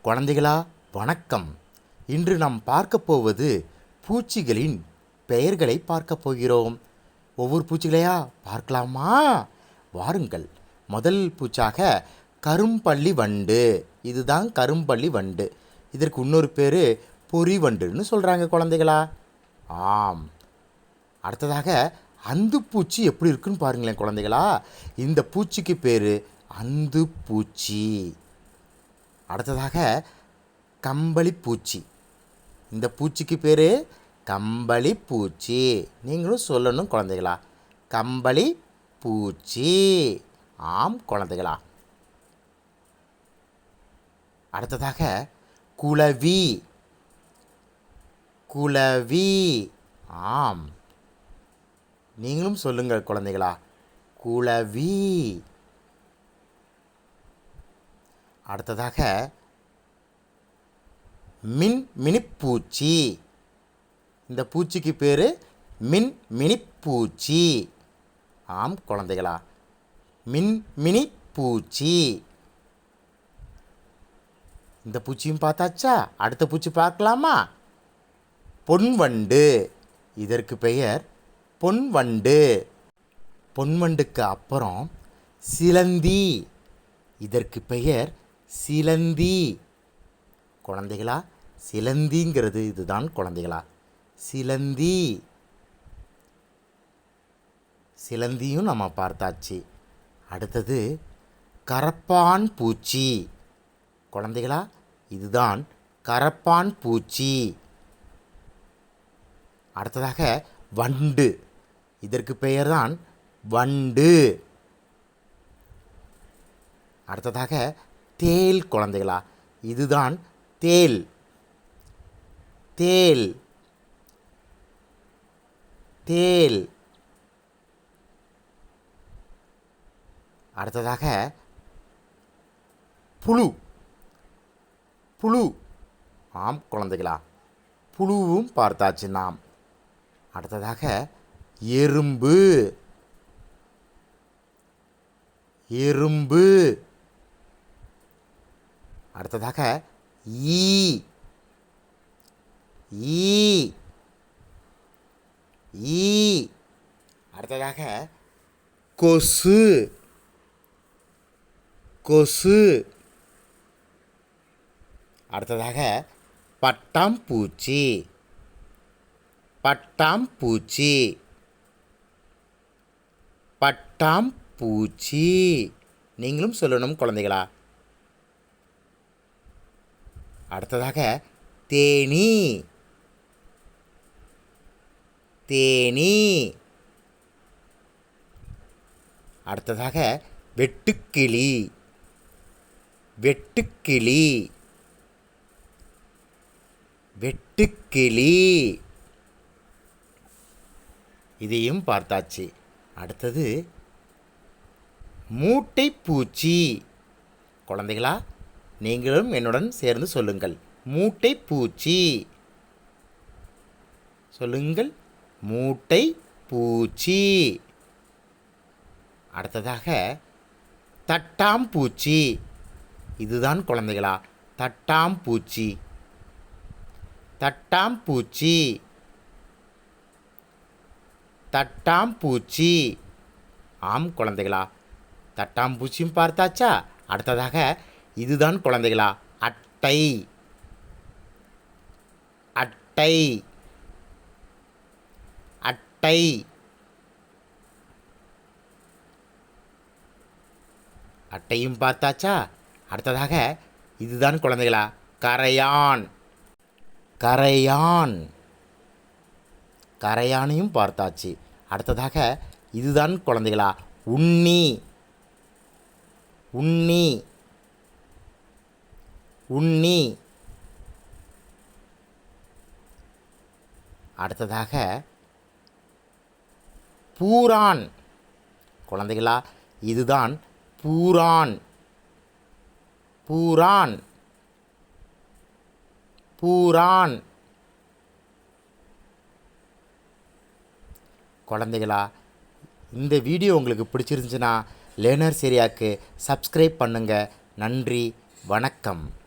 குழந்தைகளா வணக்கம். இன்று நாம் பார்க்க போவது பூச்சிகளின் பெயர்களை பார்க்க போகிறோம். ஒவ்வொரு பூச்சிகளையா பார்க்கலாமா? வாருங்கள். முதல் பூச்சாக கரும்பள்ளி வண்டு. இதுதான் கரும்பள்ளி வண்டு. இதற்கு இன்னொரு பேர் பொறி வண்டுன்னு சொல்கிறாங்க குழந்தைகளா. ஆம். அடுத்ததாக அந்து பூச்சி எப்படி இருக்குன்னு பாருங்களேன் குழந்தைகளா. இந்த பூச்சிக்கு பேர் அந்து பூச்சி. அடுத்ததாக கம்பளி பூச்சி. இந்த பூச்சிக்கு பேர் கம்பளி பூச்சி. நீங்களும் சொல்லணும் குழந்தைகளா, கம்பளி பூச்சி. ஆம் குழந்தைகளா. அடுத்ததாக குளவி. குளவி. ஆம், நீங்களும் சொல்லுங்கள் குழந்தைகளா, குளவி. அடுத்ததாக மின்மினிப்பூச்சி. இந்த பூச்சிக்கு பேர் மின்மினிப்பூச்சி. ஆம் குழந்தைகளா, மின்மினிப்பூச்சி. இந்த பூச்சியும் பார்த்தாச்சா? அடுத்த பூச்சி பார்க்கலாமா? பொன்வண்டு. இதற்கு பெயர் பொன்வண்டு. பொன்வண்டுக்கு அப்புறம் சிலந்தி. இதற்கு பெயர் சிலந்தி. குழந்தைகளா, சிலந்திங்கிறது இதுதான் குழந்தைகளா, சிலந்தி. சிலந்தியும் நம்ம பார்த்தாச்சு. அடுத்தது கரப்பான் பூச்சி. குழந்தைகளா, இதுதான் கரப்பான் பூச்சி. அடுத்ததாக வண்டு. இதற்கு பெயர்தான் வண்டு. அடுத்ததாக தேள். குழந்தைகளா, இதுதான் தேள். தேள். தேள். அடுத்ததாக புழு. புழு. ஆம் குழந்தைகளா, புழுவும் பார்த்தாச்சு நாம். அடுத்ததாக எறும்பு. எறும்பு. அடுத்ததாக ஈ. ஈ. ஈ. அடுத்ததாக கொசு. கொசு. அடுத்ததாக பட்டாம்பூச்சி. பட்டாம்பூச்சி. பட்டாம்பூச்சி. நீங்களும் சொல்லணும் குழந்தைகளா. அடுத்ததாக தேனீ. தேனீ. அடுத்ததாக வெட்டுக்கிளி. வெட்டுக்கிளி. வெட்டுக்கிளி. இதையும் பார்த்தாச்சு. அடுத்தது மூட்டைப்பூச்சி. குழந்தைகளா, நீங்களும் என்னுடன் சேர்ந்து சொல்லுங்கள், மூட்டைப்பூச்சி. சொல்லுங்கள், மூட்டைப்பூச்சி. அடுத்ததாக தட்டாம்பூச்சி. இதுதான் குழந்தைகளா, தட்டாம்பூச்சி. தட்டாம்பூச்சி. தட்டாம்பூச்சி. ஆம் குழந்தைகளா, தட்டாம்பூச்சியும் பார்த்தாச்சா? அடுத்ததாக இதுதான் குழந்தைகளா, அட்டை. அட்டை. அட்டை. அட்டையும் பார்த்தாச்சா? அடுத்ததாக இதுதான் குழந்தைகளா, கரையான். கரையான். கரையானையும் பார்த்தாச்சு. அடுத்ததாக இதுதான் குழந்தைகளா, உண்ணி. உண்ணி. உண்ணி. அடுத்ததாக பூரான். குழந்தைகளா, இதுதான் பூரான். பூரான். பூரான். குழந்தைகளா, இந்த வீடியோ உங்களுக்கு பிடிச்சிருந்துச்சுன்னா லேர்னர்ஸ் ஏரியாவுக்கு சப்ஸ்கிரைப் பண்ணுங்கள். நன்றி, வணக்கம்.